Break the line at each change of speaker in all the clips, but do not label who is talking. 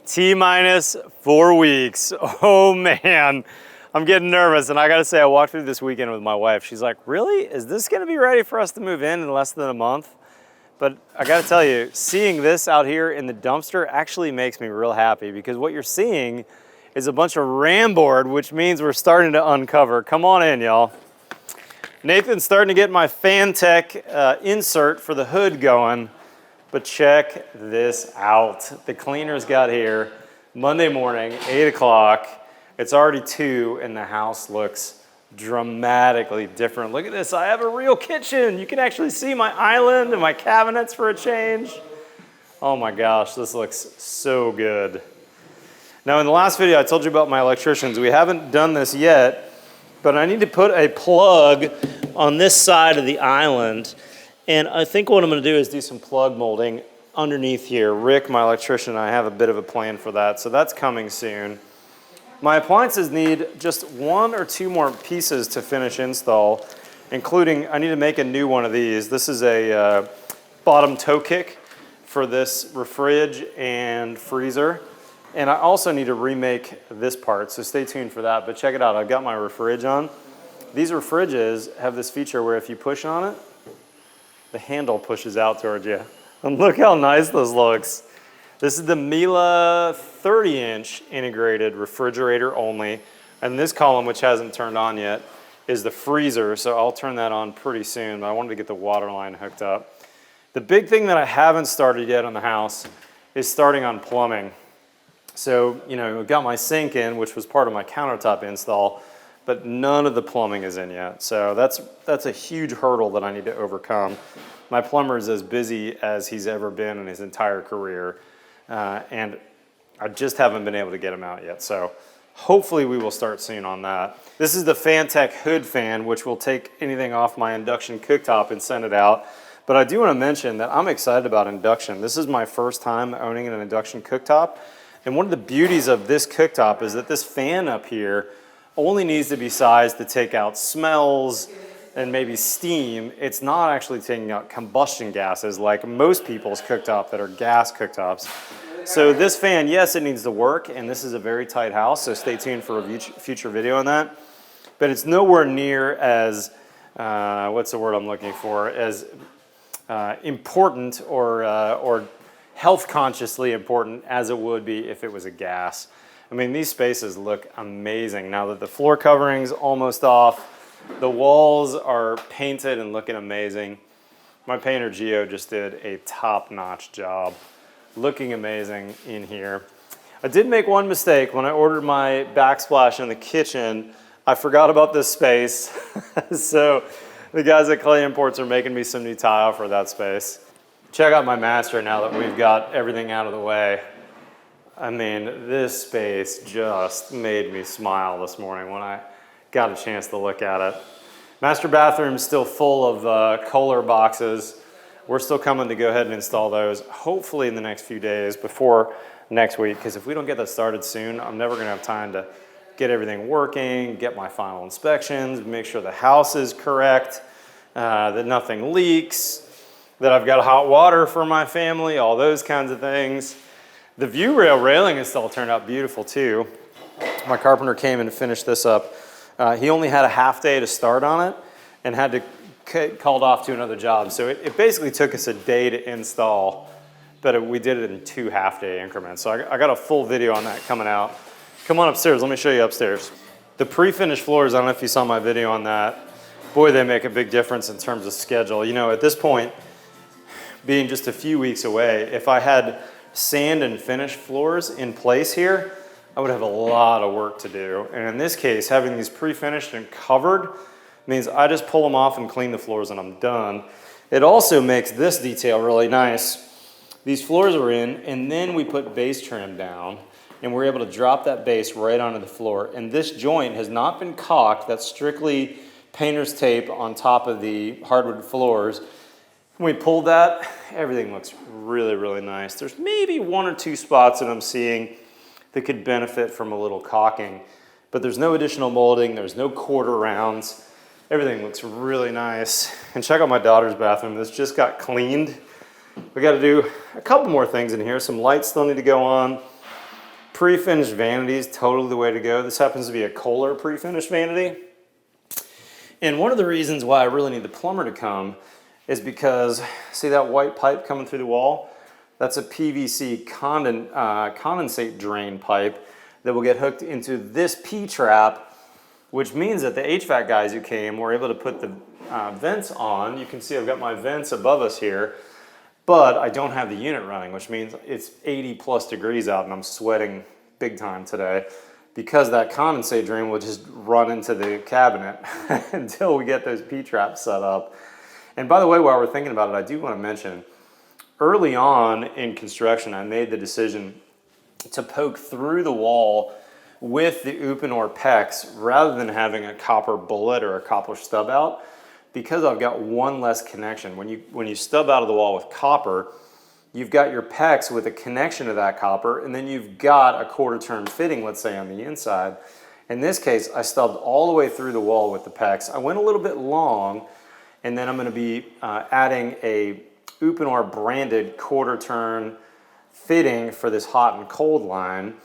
T-minus 4 weeks. Oh man, I'm getting nervous. And I gotta say, I walked through this weekend with my wife. She's like, really? Is this gonna be ready for us to move in less than a month? But I gotta tell you, seeing this out here in the dumpster actually makes me real happy, because what you're seeing is a bunch of ram board, which means we're starting to uncover. Come on in, y'all. Nathan's starting to get my Fantech insert for the hood going. But check this out. The cleaners got here Monday morning, 8 o'clock. It's already 2 and the house looks dramatically different. Look at this, I have a real kitchen. You can actually see my island and my cabinets for a change. Oh my gosh, this looks so good. Now in the last video I told you about my electricians. We haven't done this yet, but I need to put a plug on this side of the island. And I think what I'm gonna do is do some plug molding underneath here. Rick, my electrician, and I have a bit of a plan for that, so that's coming soon. My appliances need just 1 or 2 more pieces to finish install, including, I need to make a new one of these. This is a bottom toe kick for this refrige and freezer. And I also need to remake this part, so stay tuned for that. But check it out, I've got my refrige on. These refriges have this feature where if you push on it, the handle pushes out towards you. And look how nice this looks. This is the Miele 30-inch integrated refrigerator only. And this column, which hasn't turned on yet, is the freezer. So I'll turn that on pretty soon, but I wanted to get the water line hooked up. The big thing that I haven't started yet on the house is starting on plumbing. So, you know, I've got my sink in, which was part of my countertop install, but none of the plumbing is in yet. So that's a huge hurdle that I need to overcome. My plumber is as busy as he's ever been in his entire career, and I just haven't been able to get him out yet. So hopefully we will start soon on that. This is the Fantech hood fan, which will take anything off my induction cooktop and send it out. But I do want to mention that I'm excited about induction. This is my first time owning an induction cooktop. And one of the beauties of this cooktop is that this fan up here only needs to be sized to take out smells and maybe steam. It's not actually taking out combustion gases like most people's cooktop that are gas cooktops. So this fan, yes, it needs to work, and this is a very tight house, so stay tuned for a future video on that. But it's nowhere near as, what's the word I'm looking for, as important or health consciously important as it would be if it was a gas. I mean, these spaces look amazing now that the floor covering's almost off. The walls are painted and looking amazing. My painter Gio just did a top-notch job. Looking amazing in here. I did make one mistake when I ordered my backsplash in the kitchen. I forgot about this space. So the guys at Clay Imports are making me some new tile for that space. Check out my master now that we've got everything out of the way. I mean, this space just made me smile this morning when I got a chance to look at it. Master bathroom is still full of Kohler boxes. We're still coming to go ahead and install those, hopefully in the next few days before next week, because if we don't get that started soon, I'm never gonna have time to get everything working, get my final inspections, make sure the house is correct, that nothing leaks, that I've got hot water for my family, all those kinds of things. The view rail railing install turned out beautiful too. My carpenter came and finished this up. He only had a half day to start on it and had to called off to another job. So it basically took us a day to install, but we did it in 2 half-day increments. So I got a full video on that coming out. Come on upstairs, let me show you upstairs. The pre-finished floors, I don't know if you saw my video on that. Boy, they make a big difference in terms of schedule. You know, at this point, being just a few weeks away, if I had sand and finished floors in place here, I would have a lot of work to do. And in this case, having these pre-finished and covered means I just pull them off and clean the floors and I'm done. It also makes this detail really nice. These floors are in, and then we put base trim down, and we're able to drop that base right onto the floor. And this joint has not been caulked. That's strictly painter's tape on top of the hardwood floors. When we pulled that, everything looks really, really nice. There's maybe 1 or 2 spots that I'm seeing that could benefit from a little caulking, but there's no additional molding, there's no quarter rounds. Everything looks really nice. And check out my daughter's bathroom. This just got cleaned. We got to do a couple more things in here. Some lights still need to go on. Pre-finished vanity is totally the way to go. This happens to be a Kohler pre-finished vanity. And one of the reasons why I really need the plumber to come is because, see that white pipe coming through the wall? That's a PVC condensate drain pipe that will get hooked into this P-trap, which means that the HVAC guys who came were able to put the vents on. You can see I've got my vents above us here, but I don't have the unit running, which means it's 80 plus degrees out and I'm sweating big time today because that condensate drain will just run into the cabinet until we get those P-traps set up. And by the way, while we're thinking about it, I do want to mention, early on in construction, I made the decision to poke through the wall with the Uponor PEX rather than having a copper bullet or a copper stub out, because I've got one less connection. When you stub out of the wall with copper, you've got your PEX with a connection to that copper, and then you've got a quarter turn fitting, let's say, on the inside. In this case, I stubbed all the way through the wall with the PEX. I went a little bit long, and then I'm going to be adding a Uponor branded quarter turn fitting for this hot and cold line.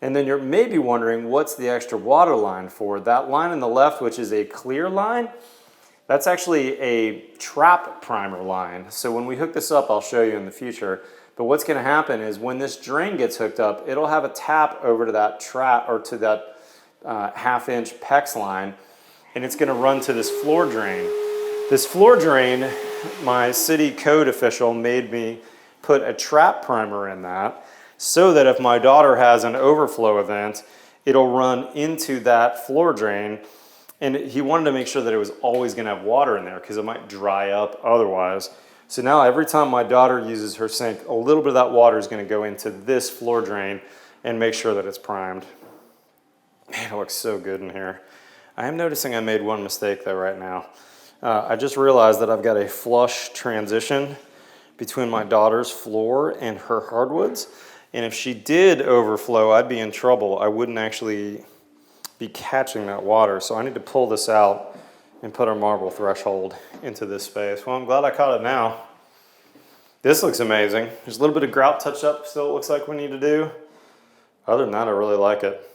And then you're maybe wondering, what's the extra water line for? That line on the left, which is a clear line, that's actually a trap primer line. So when we hook this up, I'll show you in the future. But what's going to happen is when this drain gets hooked up, it'll have a tap over to that trap or to that half-inch PEX line, and it's going to run to this floor drain. This floor drain, my city code official made me put a trap primer in that so that if my daughter has an overflow event, it'll run into that floor drain. And he wanted to make sure that it was always going to have water in there because it might dry up otherwise. So now every time my daughter uses her sink, a little bit of that water is going to go into this floor drain and make sure that it's primed. Man, it looks so good in here. I am noticing I made one mistake though right now. I just realized that I've got a flush transition between my daughter's floor and her hardwoods. And if she did overflow, I'd be in trouble. I wouldn't actually be catching that water. So I need to pull this out and put our marble threshold into this space. Well, I'm glad I caught it now. This looks amazing. There's a little bit of grout touch up still it looks like we need to do. Other than that, I really like it.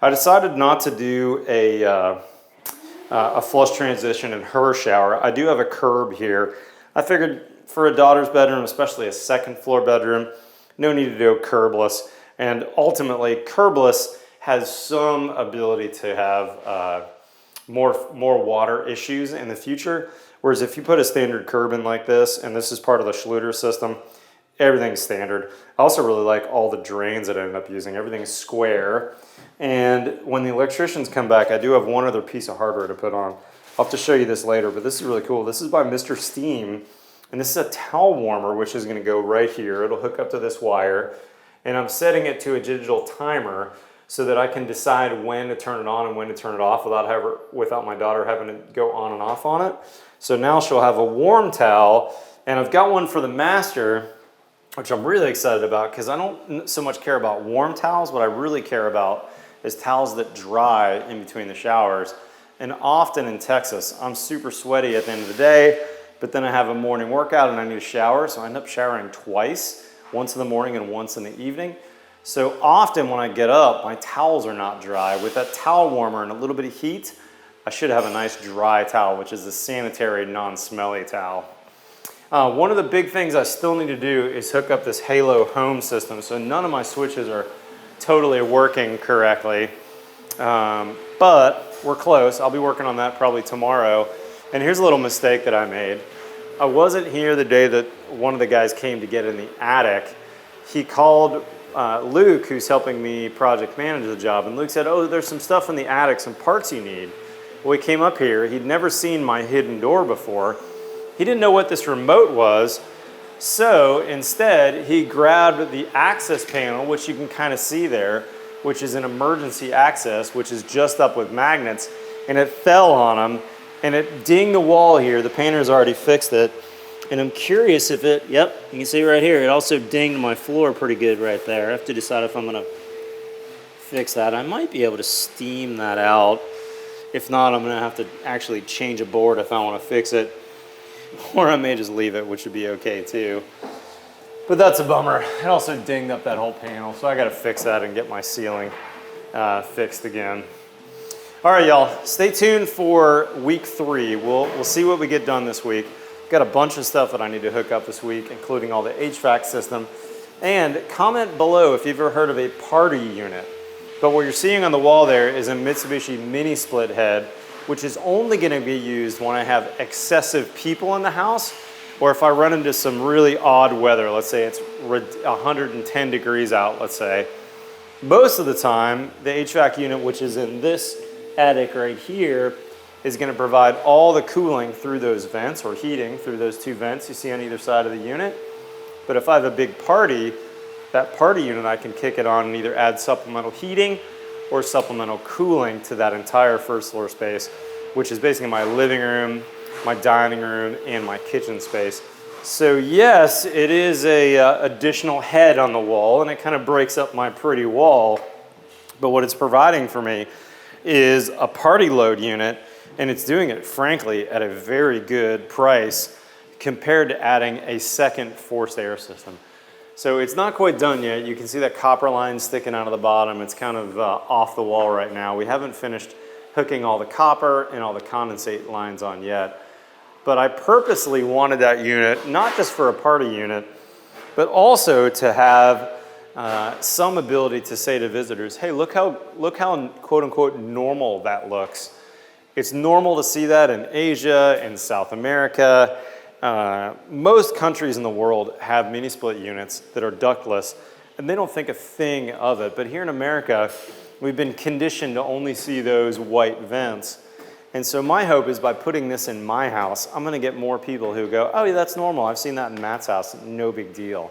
I decided not to do a flush transition in her shower. I do have a curb here. I figured for a daughter's bedroom, especially a second floor bedroom, no need to do a curbless. And ultimately, curbless has some ability to have more water issues in the future. Whereas if you put a standard curb in like this, and this is part of the Schluter system, everything's standard. I also really like all the drains that I ended up using. Everything's square. And when the electricians come back, I do have one other piece of hardware to put on. I'll have to show you this later, but this is really cool. This is by Mr. Steam, and this is a towel warmer, which is gonna go right here. It'll hook up to this wire, and I'm setting it to a digital timer so that I can decide when to turn it on and when to turn it off without my daughter having to go on and off on it. So now she'll have a warm towel, and I've got one for the master, which I'm really excited about because I don't so much care about warm towels. What I really care about is towels that dry in between the showers. And often in Texas, I'm super sweaty at the end of the day, but then I have a morning workout and I need a shower, so I end up showering twice, once in the morning and once in the evening. So often when I get up, my towels are not dry. With that towel warmer and a little bit of heat, I should have a nice dry towel, which is a sanitary, non-smelly towel. One of the big things I still need to do is hook up this Halo Home system. So none of my switches are totally working correctly, but we're close. I'll be working on that probably tomorrow. And here's a little mistake that I made. I wasn't here the day that one of the guys came to get in the attic. He called Luke, who's helping me project manage the job, and Luke said, oh, there's some stuff in the attic, some parts you need. Well, he came up here. He'd never seen my hidden door before. He didn't know what this remote was, so instead he grabbed the access panel, which you can kind of see there, which is an emergency access, which is just up with magnets, and it fell on him, and it dinged the wall here. The painter's already fixed it, and I'm curious if it, yep, you can see right here, it also dinged my floor pretty good right there. I have to decide if I'm gonna fix that. I might be able to steam that out. If not, I'm gonna have to actually change a board if I wanna fix it. Or I may just leave it, which would be okay too. But that's a bummer. It also dinged up that whole panel, so I gotta fix that and get my ceiling fixed again. All right, y'all, stay tuned for week 3. We'll see what we get done this week. Got a bunch of stuff that I need to hook up this week, including all the HVAC system. And comment below if you've ever heard of a party unit. But what you're seeing on the wall there is a Mitsubishi mini split head, which is only gonna be used when I have excessive people in the house, or if I run into some really odd weather. Let's say it's 110 degrees out, let's say. Most of the time, the HVAC unit, which is in this attic right here, is going to provide all the cooling through those vents, or heating through those 2 vents you see on either side of the unit. But if I have a big party, that party unit, I can kick it on and either add supplemental heating or supplemental cooling to that entire first floor space, which is basically my living room, my dining room, and my kitchen space. So yes, it is a additional head on the wall, and it kind of breaks up my pretty wall. But what it's providing for me is a party load unit, and it's doing it, frankly, at a very good price compared to adding a second forced air system. So it's not quite done yet. You can see that copper line sticking out of the bottom. It's kind of off the wall right now. We haven't finished hooking all the copper and all the condensate lines on yet. But I purposely wanted that unit, not just for a party unit, but also to have some ability to say to visitors, hey, look how quote unquote normal that looks. It's normal to see that in Asia, in South America. Most countries in the world have mini split units that are ductless, and they don't think a thing of it. But here in America, we've been conditioned to only see those white vents. And so my hope is by putting this in my house, I'm gonna get more people who go, oh yeah, that's normal. I've seen that in Matt's house, no big deal.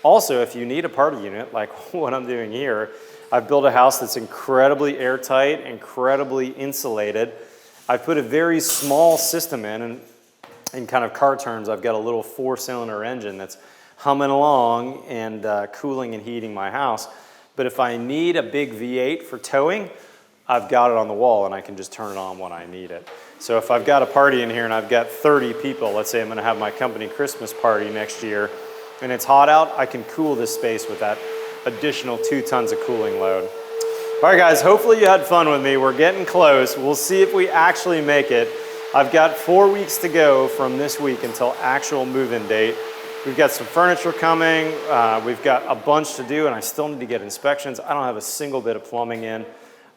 Also, if you need a party unit, like what I'm doing here, I've built a house that's incredibly airtight, incredibly insulated. I've put a very small system in kind of car terms, I've got a little 4-cylinder engine that's humming along and cooling and heating my house. But if I need a big V8 for towing, I've got it on the wall and I can just turn it on when I need it. So if I've got a party in here and I've got 30 people, let's say I'm gonna have my company Christmas party next year, and it's hot out, I can cool this space with that additional 2 tons of cooling load. All right guys, hopefully you had fun with me. We're getting close. We'll see if we actually make it. I've got 4 weeks to go from this week until actual move-in date. We've got some furniture coming. We've got a bunch to do, and I still need to get inspections. I don't have a single bit of plumbing in.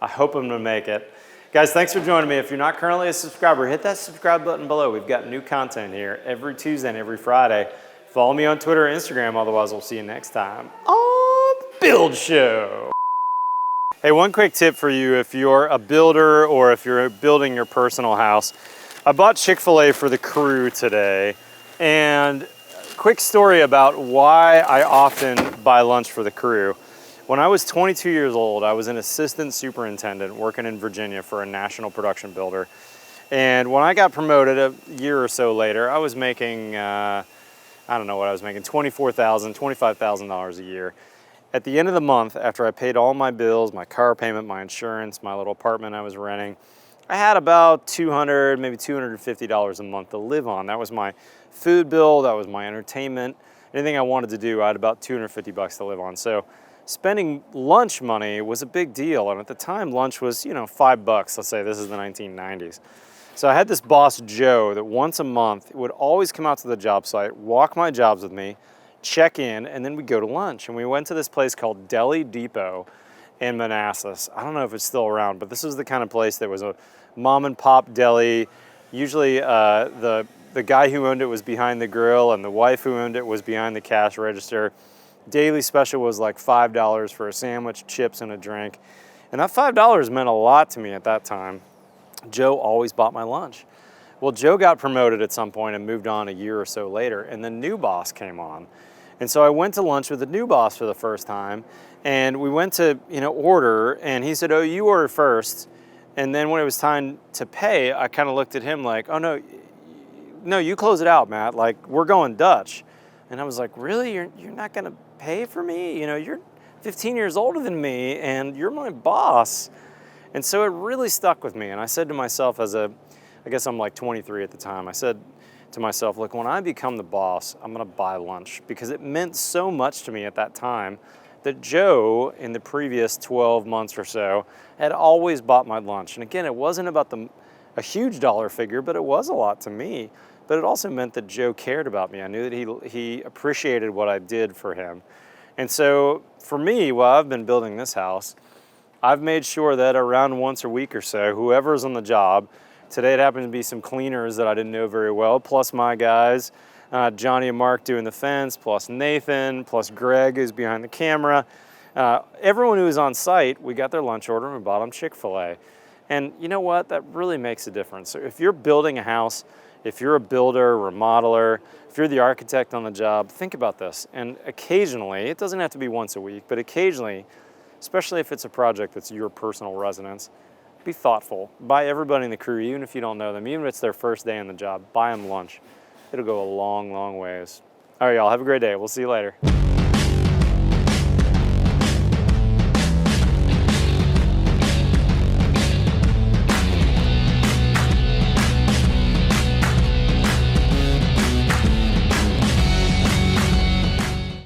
I hope I'm gonna make it. Guys, thanks for joining me. If you're not currently a subscriber, hit that subscribe button below. We've got new content here every Tuesday and every Friday. Follow me on Twitter or Instagram, otherwise we'll see you next time on The Build Show. Hey, one quick tip for you if you're a builder or if you're building your personal house. I bought Chick-fil-A for the crew today, and quick story about why I often buy lunch for the crew. When I was 22 years old, I was an assistant superintendent working in Virginia for a national production builder. And when I got promoted a year or so later, I was making, I don't know what I was making, $24,000, $25,000 a year. At the end of the month, after I paid all my bills, my car payment, my insurance, my little apartment I was renting, I had about $200, maybe $250 a month to live on. That was my food bill, that was my entertainment. Anything I wanted to do, I had about 250 bucks to live on. So spending lunch money was a big deal. And at the time, lunch was, $5. Let's say this is the 1990s. So I had this boss, Joe, that once a month would always come out to the job site, walk my jobs with me, check in, and then we'd go to lunch. And we went to this place called Deli Depot in Manassas. I don't know if it's still around, but this was the kind of place that was a mom and pop deli. Usually the guy who owned it was behind the grill and the wife who owned it was behind the cash register. Daily special was like $5 for a sandwich, chips, and a drink. And that $5 meant a lot to me at that time. Joe always bought my lunch. Well, Joe got promoted at some point and moved on a year or so later, and the new boss came on. And so I went to lunch with the new boss for the first time, and we went to order, and he said, oh, you order first. And then when it was time to pay, I kind of looked at him like, oh no, you close it out, Matt. Like, we're going Dutch. And I was like, really? You're not gonna pay for me? You're 15 years older than me, and you're my boss. And so it really stuck with me. And I said to myself I guess I'm like 23 at the time, I said to myself, look, when I become the boss, I'm gonna buy lunch, because it meant so much to me at that time that Joe, in the previous 12 months or so, had always bought my lunch. And again, it wasn't about a huge dollar figure, but it was a lot to me. But it also meant that Joe cared about me. I knew that he appreciated what I did for him. And so for me, while I've been building this house, I've made sure that around once a week or so, whoever's on the job, today it happens to be some cleaners that I didn't know very well, plus my guys, Johnny and Mark doing the fence, plus Nathan, plus Greg who's behind the camera. Everyone who was on site, we got their lunch order and we bought them Chick-fil-A. And you know what? That really makes a difference. So if you're building a house, if you're a builder, remodeler, if you're the architect on the job, think about this. And occasionally, it doesn't have to be once a week, but occasionally, especially if it's a project that's your personal residence, be thoughtful. Buy everybody in the crew, even if you don't know them, even if it's their first day on the job, buy them lunch. It'll go a long, long ways. All right, y'all, have a great day. We'll see you later.